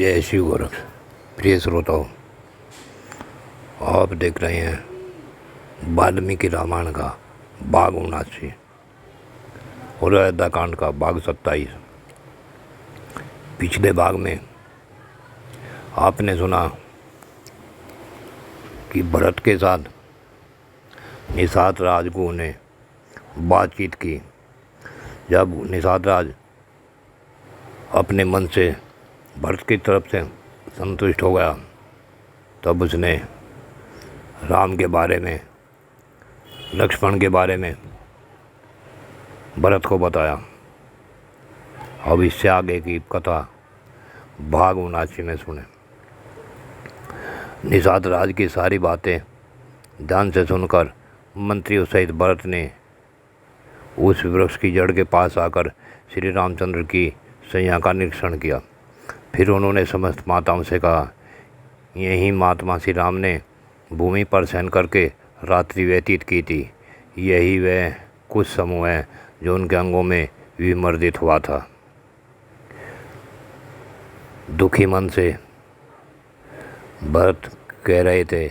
जय शिव गोरख। प्रिय श्रोताओं, आप देख रहे हैं वाल्मीकि रामायण का भाग 79 और अयोध्याकांड का भाग 27। पिछले भाग में आपने सुना कि भरत के साथ निषाद राजगुरु ने बातचीत की। जब निषाद राज अपने मन से भरत की तरफ से संतुष्ट हो गया, तब उसने राम के बारे में, लक्ष्मण के बारे में भरत को बताया। अब इससे आगे की कथा भाग 79 में सुने। निषाद राज की सारी बातें ध्यान से सुनकर मंत्रियों सहित भरत ने उस वृक्ष की जड़ के पास आकर श्री रामचंद्र की सैया का निरीक्षण किया। फिर उन्होंने समस्त माताओं से कहा, यही महात्मा श्री राम ने भूमि पर शयन करके रात्रि व्यतीत की थी। यही वह कुछ समूह है जो उनके अंगों में विमर्दित हुआ था। दुखी मन से भरत कह रहे थे,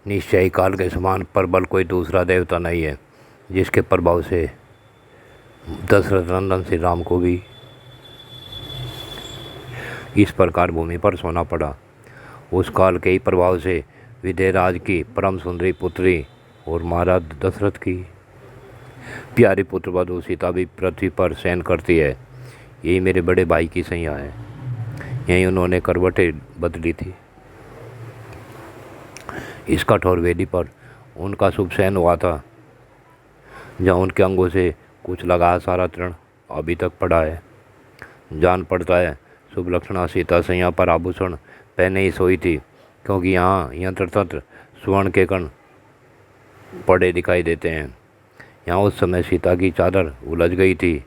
निश्चय काल के समान प्रबल कोई दूसरा देवता नहीं है, जिसके प्रभाव से दशरथ नंदन श्री राम को भी इस प्रकार भूमि पर सोना पड़ा। उस काल के ही प्रभाव से विदेहराज की परम सुंदरी पुत्री और महाराज दशरथ की प्यारी पुत्र वधू सीता भी पृथ्वी पर शयन करती है। यही मेरे बड़े भाई की सैया है। यही उन्होंने करवटें बदली थी। इस कठोर वेदी पर उनका शुभ शयन हुआ था, जहाँ उनके अंगों से कुछ लगा सारा तृण अभी तक पड़ा है। जान पड़ता है शुभ लक्षणा सीता सैया पर आभूषण पहने ही सोई थी, क्योंकि यहाँ यंत्र तंत्र स्वर्ण के कण पड़े दिखाई देते हैं। यहाँ उस समय सीता की चादर उलझ गई थी।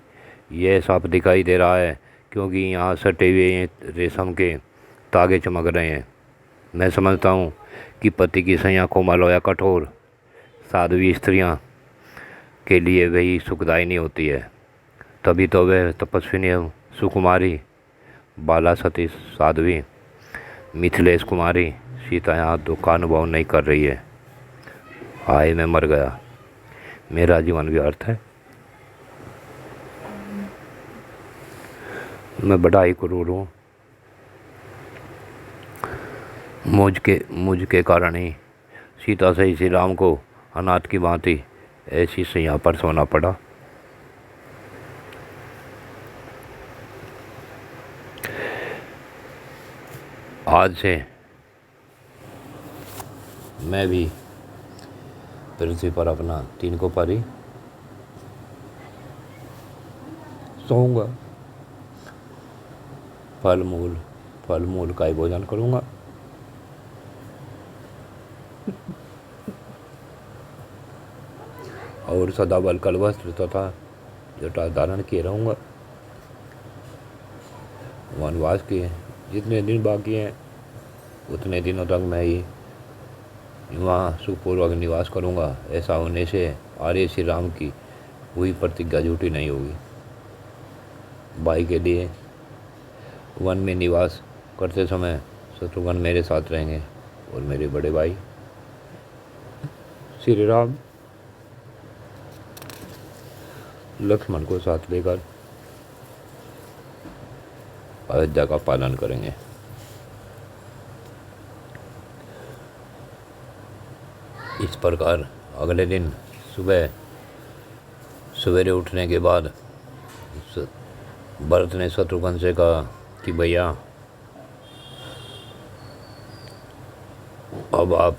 यह साफ दिखाई दे रहा है क्योंकि यहाँ सटे हुए रेशम के तागे चमक रहे हैं। मैं समझता हूँ कि पति की सैया कोमल या कठोर साध्वी स्त्रियाँ के लिए वही सुखदायिनी होती है। तभी तो वह तपस्विनी सुकुमारी बाला सती साध्वी मिथिलेश कुमारी सीता यहाँ दुख का अनुभव नहीं कर रही है। हाय मैं मर गया, मेरा जीवन व्यर्थ है। मैं बड़ा ही क्रूर हूँ। मुझ के कारण ही सीता से श्री राम को अनाथ की भांति ऐसी सैया पर सोना पड़ा। आज से मैं भी पृथ्वी पर अपना तीन को पर ही सोऊंगा। फल मूल का ही भोजन करूंगा। और सदाबल कल वस्त्र तथा जटा धारण किए रहूँगा। वनवास के जितने दिन बाकी हैं उतने दिनों तक मैं ही वहाँ सुखपूर्वक निवास करूँगा। ऐसा होने से आर्य श्री राम की हुई प्रतिज्ञा झूठी नहीं होगी। भाई के लिए वन में निवास करते समय शत्रुघ्न मेरे साथ रहेंगे और मेरे बड़े भाई श्री राम लक्ष्मण को साथ लेकर अयोध्या का पालन करेंगे। इस प्रकार अगले दिन सवेरे उठने के बाद भरत ने शत्रुघ्न से कहा कि भैया, अब आप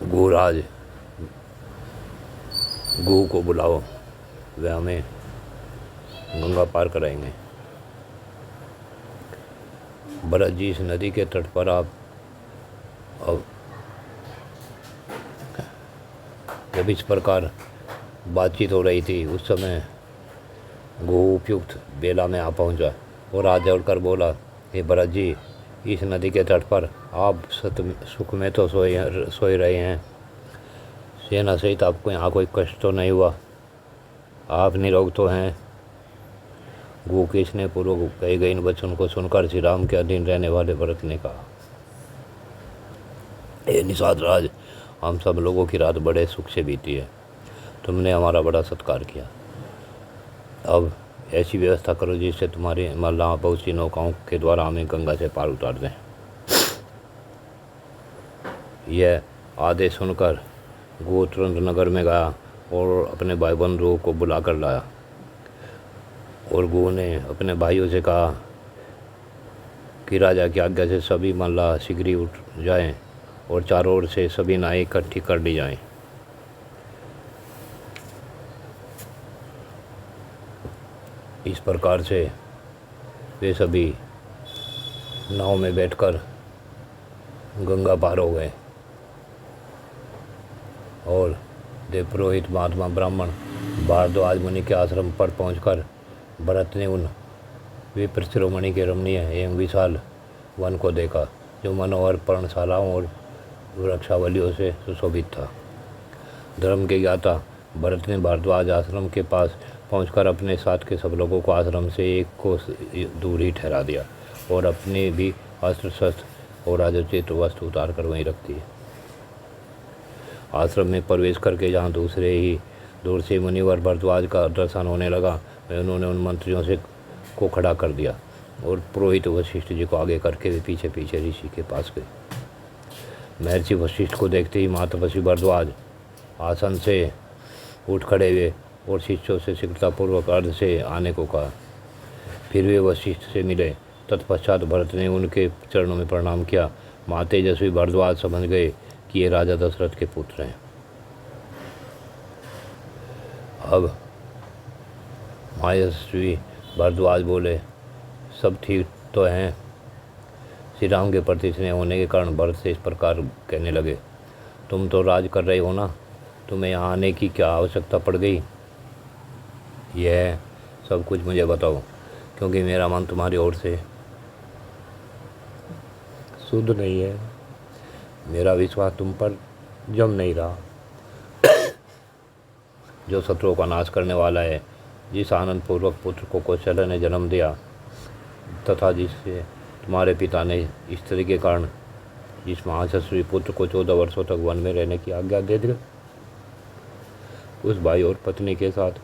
गुराज गु को बुलाओ, वे हमें गंगा पार कराएंगे। भरत जी, इस नदी के तट पर आप अब जब इस प्रकार बातचीत हो रही थी, उस समय गो उपयुक्त बेला में आ पहुंचा और हाथ जोड़कर बोला, हे भरत जी, इस नदी के तट पर आप सुख में तो सोए रहे हैं। सेना सहित आपको यहाँ कोई कष्ट तो नहीं हुआ? आप निरोग तो हैं गुकेश ने पूर्व कहे गए इन वचन को सुनकर श्री राम के अधीन रहने वाले भरत ने कहा, हे निषाद राज, हम सब लोगों की रात बड़े सुख से बीती है। तुमने हमारा बड़ा सत्कार किया। अब ऐसी व्यवस्था करो जिससे तुम्हारी मल्लाह बहुत सी नौकाओं के द्वारा हमें गंगा से पार उतार दें। यह आदेश सुनकर गो तुरंत नगर में गया और अपने भाई बंधुओं को बुलाकर लाया। और गो ने अपने भाइयों से कहा कि राजा की आज्ञा से सभी मल्लाह शीघ्र ही उठ जाएं और चारों ओर से सभी नाएं इकट्ठी कर ली जाएं। इस प्रकार से वे सभी नाव में बैठकर गंगा पार हो गए और देवपुरोहित महात्मा ब्राह्मण भारद्वाज मुनि के आश्रम पर पहुंचकर भरत ने उन विप्र शिरोमणि के रमणीय एवं विशाल वन को देखा, जो मनोहर पर्णशालाओं और वृक्षावलियों से सुशोभित था। धर्म के ज्ञाता भरत ने भारद्वाज आश्रम के पास पहुंचकर अपने साथ के सब लोगों को आश्रम से एक कोस दूर ही ठहरा दिया और अपने भी अस्त्र शस्त्र और राजोचित वस्त्र उतार कर वहीं रख दिए। आश्रम में प्रवेश करके जहाँ दूसरे ही दूर से मुनिवर भरद्वाज का दर्शन होने लगा, उन्होंने उन मंत्रियों से को खड़ा कर दिया और पुरोहित वशिष्ठ जी को आगे करके वे पीछे पीछे ऋषि के पास गए। महर्षि वशिष्ठ को देखते ही महातपस्वी भरद्वाज आसन से उठ खड़े हुए और शिष्यों से शीघ्रतापूर्वक अर्ध से आने को कहा। फिर वे वशिष्ठ से मिले। तत्पश्चात भरत ने उनके चरणों में प्रणाम किया। महातेजस्वी भरद्वाज समझ गए कि ये राजा दशरथ के पुत्र हैं। अब महायशस्वी भरद्वाज बोले, सब ठीक तो हैं। श्री राम के प्रति स्नेह होने के कारण भरत से इस प्रकार कहने लगे, तुम तो राज कर रहे हो ना, तुम्हें यहाँ आने की क्या आवश्यकता पड़ गई? यह सब कुछ मुझे बताओ, क्योंकि मेरा मन तुम्हारी ओर से शुद्ध नहीं है। मेरा विश्वास तुम पर जम नहीं रहा। जो शत्रुओं का नाश करने वाला है, जिस आनंद पूर्वक पुत्र को कौशल्य ने जन्म दिया तथा जिससे तुम्हारे पिता ने स्त्री के कारण जिस महायशस्वी पुत्र को 14 वर्षों तक वन में रहने की आज्ञा दे दी, उस भाई और पत्नी के साथ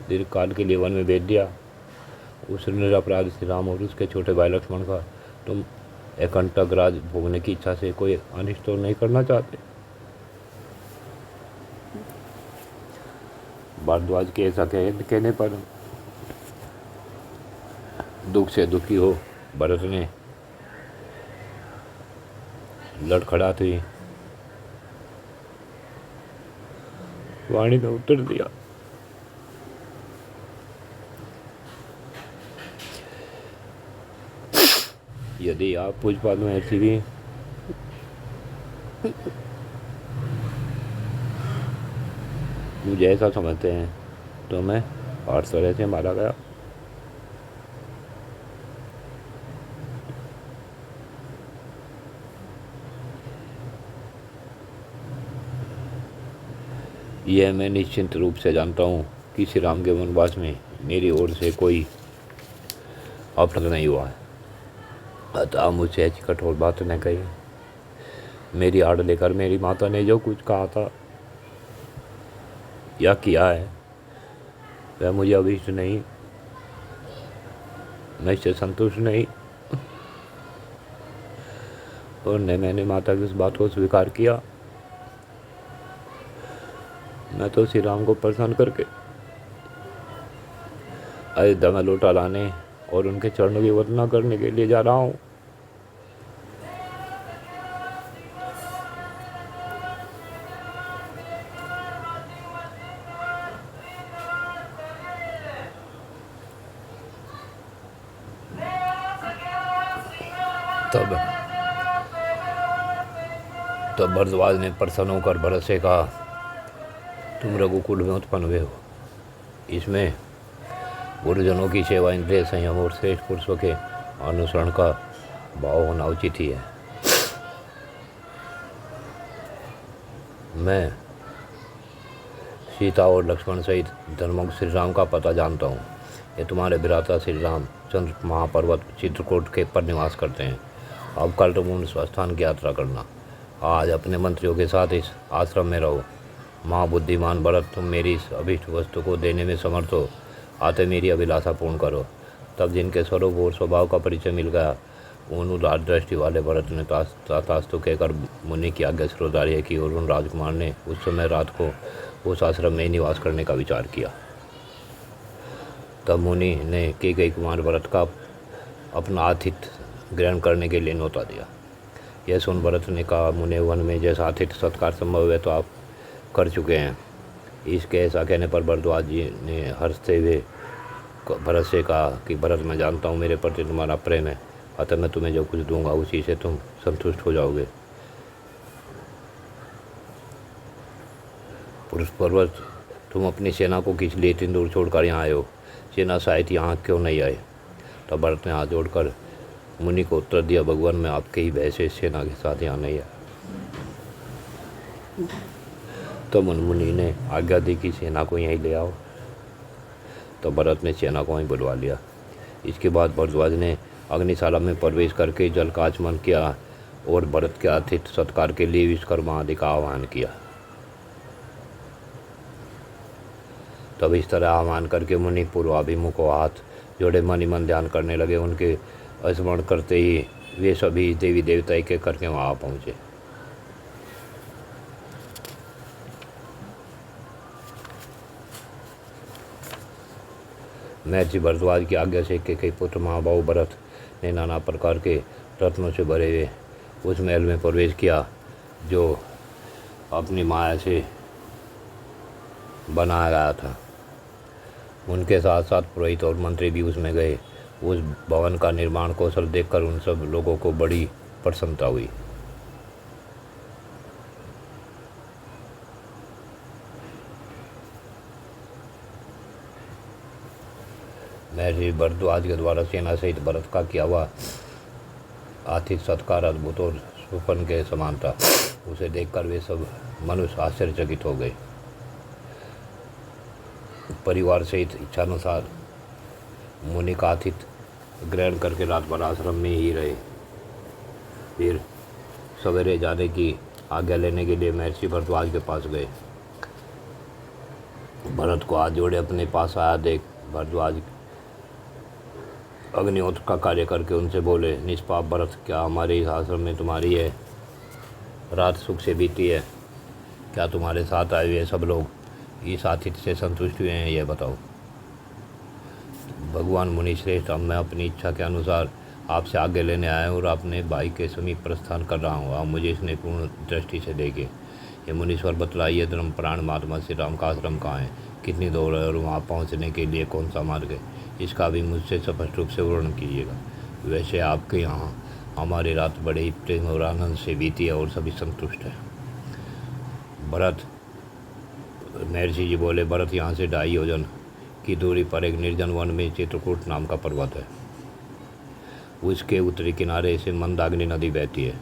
दीर्घकाल के लिए वन में भेज दिया। उस निरपराध श्री राम और उसके छोटे भाई लक्ष्मण का तुम एकंटक राज भोगने की इच्छा से कोई अनिष्ट तो नहीं करना चाहते? भारद्वाज के ऐसा कहने पर दुख से दुखी हो भरत ने लड़खड़ाते हुए वाणी में उत्तर दिया, यदि आप पूजपाल में ऐसी भी मुझे ऐसा समझते हैं तो मैं हर तरह से मारा गया। यह मैं निश्चिंत रूप से जानता हूँ कि श्री राम के वनवास में मेरी ओर से कोई अपराध नहीं हुआ है, अतः मुझसे ऐसी कठोर बात न कही। मेरी आड़ लेकर मेरी माता ने जो कुछ कहा था या किया है वह मुझे अभिष्ट नहीं, मैं इससे संतुष्ट नहीं और न मैंने माता की उस बात को स्वीकार किया। मैं तो श्री राम को प्रसन्न करके अयोध्या में लौटा लाने और उनके चरणों की वंदना करने के लिए जा रहा हूँ। तब भरद्वाज ने प्रसन्न होकर भरत से कहा, तुम रघुकुल में उत्पन्न हुए हो, इसमें गुरुजनों की सेवा, इंद्रिय संयम और श्रेष्ठ पुरुषों के अनुसरण का भाव होना उचित ही है। मैं सीता और लक्ष्मण सहित धर्मज्ञ श्री राम का पता जानता हूँ। ये तुम्हारे भ्राता श्री रामचंद्र महापर्वत चित्रकूट के पर निवास करते हैं। अब कल तुम उन स्थान की यात्रा करना। आज अपने मंत्रियों के साथ इस आश्रम में रहो। महाबुद्धिमान भरत, तुम मेरी इस अभीष्ट वस्तु को देने में समर्थ हो। आते मेरी अभिलाषा पूर्ण करो। तब जिनके स्वरूप और स्वभाव का परिचय मिल गया, उन उदार दृष्टि वाले भरत ने तथास्तु कहकर मुनि की आज्ञा से रोदारिया की और उन राजकुमार ने उस समय रात को उस आश्रम में ही निवास करने का विचार किया। तब मुनि ने कैकेयी कुमार भरत का अपना आतिथ्य ग्रहण करने के लिए न्योता दिया। यह सुन भरत ने कहा, मुने वन में जैसा आतिथ्य सत्कार संभव है तो आप कर चुके हैं। इसके ऐसा कहने पर भरद्वाज जी ने हंसते हुए भरत से कहा कि भरत, मैं जानता हूँ मेरे प्रति तुम्हारा प्रेम है, अतः मैं तुम्हें जो कुछ दूंगा उसी से तुम संतुष्ट हो जाओगे। पुरुष पर्वत, तुम अपनी सेना को किस लिए इतनी दूर छोड़कर यहाँ आए हो? सेना शायद यहाँ क्यों नहीं आए? तब भरत ने हाथ जोड़कर मुनि को उत्तर दिया, भगवान, मैं आपके ही भय से सेना के साथ यहाँ नहीं आया। तो मुनि ने आज्ञा दी कि सेना को यहीं ले आओ। तो भरत ने सेना को वहीं बुलवा लिया। इसके बाद भरद्वाज ने अग्निशाला में प्रवेश करके जल का आचमन किया और भरत के आतिथ्य सत्कार के लिए विश्वकर्मा आदि का आह्वान किया। तब इस तरह आह्वान करके मुनि पूर्वाभिमुख को हाथ जोड़े मन ही मन ध्यान करने लगे। उनके स्मरण करते ही वे सभी देवी देवता एक एक करके वहाँ पहुँचे। महर्षि भरद्वाज की आज्ञा से कैकेयी पुत्र महाबाहु भरत ने नाना प्रकार के रत्नों से भरे हुए उस महल में प्रवेश किया जो अपनी माया से बनाया गया था। उनके साथ साथ पुरोहित और मंत्री भी उसमें गए। उस भवन का निर्माण कौशल देखकर उन सब लोगों को बड़ी प्रसन्नता हुई। महर्षि भरद्वाज के द्वारा सेना सहित भरत का किया हुआ आतिथ्य सत्कार अद्भुत और स्वप्न के समान था। उसे देखकर वे सब मनुष्य आश्चर्यचकित हो गए। परिवार सहित इच्छानुसार मुनि का आतिथ्य ग्रहण करके रात भर आश्रम में ही रहे। फिर सवेरे जाने की आज्ञा लेने के लिए महर्षि भरद्वाज के पास गए। भरत को हाथ जोड़े अपने पास आया देख भरद्वाज अग्निहोत्र का कार्य करके उनसे बोले, निष्पाप भरत, क्या हमारे इस आश्रम में तुम्हारी है रात सुख से बीती है? क्या तुम्हारे साथ आए हुए सब लोग इस आतिथ्य से संतुष्ट हुए हैं? यह बताओ। भगवान मुनि श्रेष्ठ, अब मैं अपनी इच्छा के अनुसार आपसे आगे लेने आया हूँ और अपने भाई के समीप प्रस्थान कर रहा हूँ। आप मुझे इसने पूर्ण दृष्टि से देखें। ये मुनीश्वर बतलाइए, धर्म प्राण महात्मा श्री राम का आश्रम कहाँ है, कितनी दूर है और वहाँ पहुँचने के लिए कौन सा मार्ग है, इसका भी मुझसे स्पष्ट रूप से वर्णन कीजिएगा। वैसे आपके यहाँ हमारी रात बड़े ही प्रेम और आनंद से बीती है और सभी संतुष्ट हैं। भरत, महर्षि जी बोले, भरत, यहाँ से 2.5 योजन की दूरी पर एक निर्जन वन में चित्रकूट नाम का पर्वत है। उसके उत्तरी किनारे से मंदाकिनी नदी बहती है।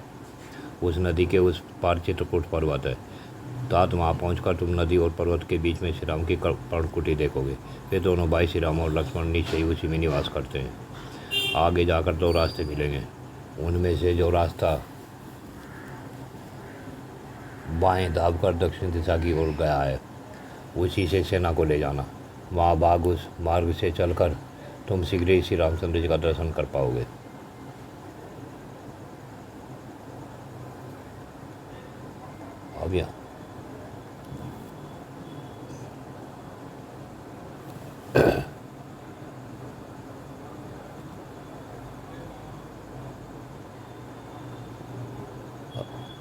उस नदी के उस पार चित्रकूट पर्वत है। तात वहाँ पहुँचकर तुम नदी और पर्वत के बीच में श्री राम की पर्णकुटी देखोगे। वे दोनों भाई श्री राम और लक्ष्मण नीचे ही उसी में निवास करते हैं। आगे जाकर 2 रास्ते मिलेंगे। उनमें से जो रास्ता बाएं दाबकर दक्षिण दिशा की ओर गया है, उसी से सेना को ले जाना। वहाँ भाग उस मार्ग से चलकर तुम शीघ्र ही श्री रामचंद्र जी का दर्शन कर पाओगे। अब यहाँ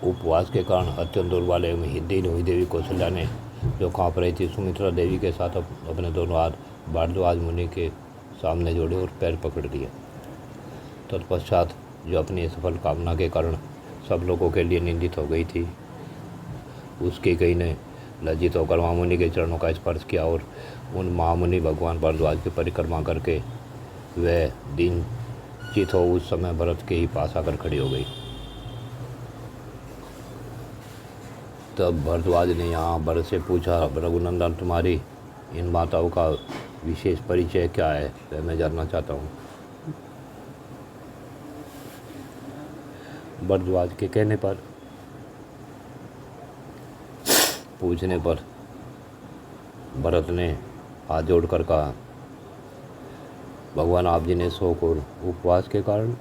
उपवास के कारण अत्यंत दुर्बल एवं हिंदी हुई देवी कौशल्या ने जो काँप रही थी, सुमित्रा देवी के साथ अपने दोनों हाथ भारद्वाज मुनि के सामने जोड़े और पैर पकड़ लिए। तत्पश्चात जो अपनी सफल कामना के कारण सब लोगों के लिए निंदित हो गई थी, उसके कई ने लज्जित होकर महामुनि के चरणों का स्पर्श किया और उन महामुनि भगवान भारद्वाज की परिक्रमा करके वह दिन चित हो उस समय भरत के ही पास आकर खड़ी हो गई। तब भरद्वाज ने यहाँ भरत से पूछा, रघुनंदन, तुम्हारी इन माताओं का विशेष परिचय क्या है वह मैं जानना चाहता हूँ। भरद्वाज के कहने पर, पूछने पर भरत ने हाथ जोड़कर कहा, भगवान आप जी ने शोक और उपवास के कारण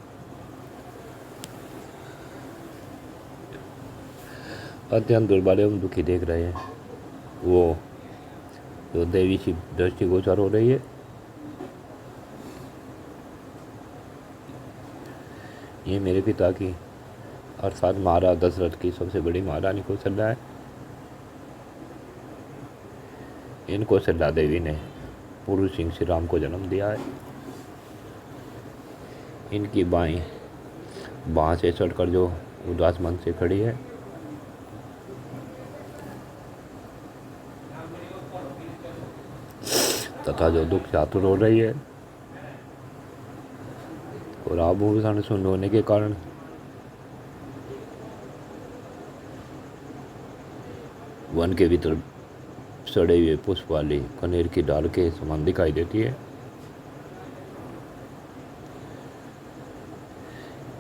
अत्यंत दुर्बल एवं दुखी देख रहे हैं। वो जो देवी की दृष्टि गोचर हो रही है, ये मेरे पिता की अर्थात महाराज दशरथ की सबसे बड़ी महारानी कौशल्या है। इन कौशल्या देवी ने पुरुष सिंह श्री राम को जन्म दिया है। इनकी बाएं बाँ से चढ़कर जो उदास मन से खड़ी है, तथा जो दुख से आतुर हो रही है और आभूषण शून्य होने के कारण वन के भीतर सड़े हुए पुष्प वाली कनेर की डाल के समान दिखाई देती है।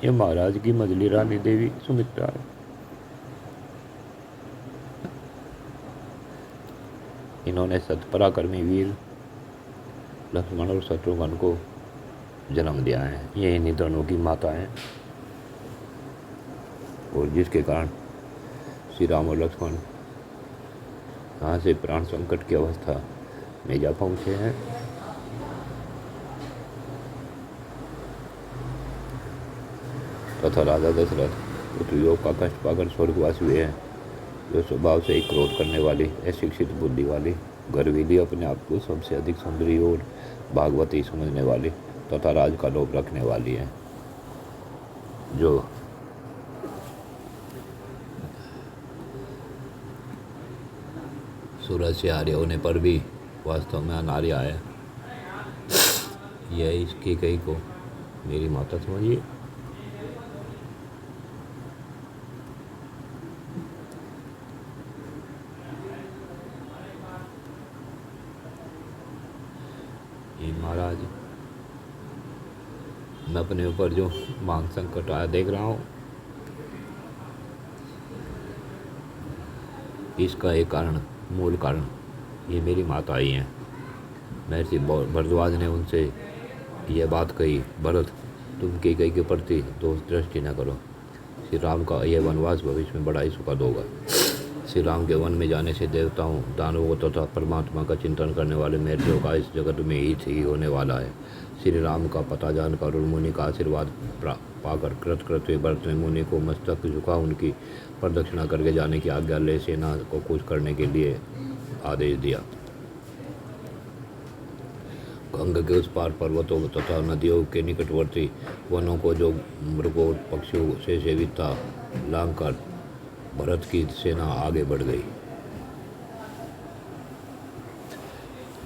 ये महाराज की मझली रानी देवी सुमित्रा है। इन्होंने सतपराक्रमी वीर लक्ष्मण और शत्रुघ्न को जन्म दिया है। ये इन्हीं दोनों की माता हैं और जिसके कारण श्री राम और लक्ष्मण यहाँ से प्राण संकट की अवस्था में जा पहुँचे हैं। तथा राजा दशरथ पृथ्वीयोग का कष्ट पाकर स्वर्गवासी हुए हैं, जो स्वभाव से ही क्रोध करने वाली, अशिक्षित बुद्धि वाली, गर्वीली, अपने आप को सबसे अधिक सुंदरी और भागवती समझने वाली तथा राज का लोभ रखने वाली है, जो सूरज से आर्य होने पर भी वास्तव में अनार्य है। यह इसकी कई को मेरी माता समझिए। ये महाराज, मैं अपने ऊपर जो मान संकट आया देख रहा हूँ, इसका एक कारण, मूल कारण ये मेरी माता ही हैं। महर्षि भरद्वाज ने उनसे यह बात कही, भरत तुम कैकेयी के प्रति दोष दृष्टि न करो। श्री राम का यह वनवास भविष्य में बड़ा ही सुखद होगा। श्री राम के वन में जाने से देवताओं, दानवों तथा परमात्मा का चिंतन करने वाले महर्षियों का इस जगत में हित ही होने वाला है। श्री राम का पता जानकर और मुनि का आशीर्वाद पाकर कृतकृत्य भरत ने मुनि को मस्तक झुका उनकी प्रदक्षिणा करके जाने की आज्ञा ले सेना को कूच करने के लिए आदेश दिया। गंगा के उस पार पर्वतों तथा नदियों के निकटवर्ती वनों को जो मृगों पक्षियों से सेवित था, लांघकर भरत की सेना आगे बढ़ गई।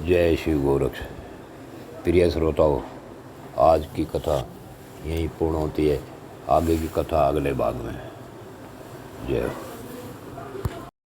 जय शिव गोरक्ष। प्रिय श्रोताओं, आज की कथा यहीं पूर्ण होती है। आगे की कथा अगले भाग में। जय।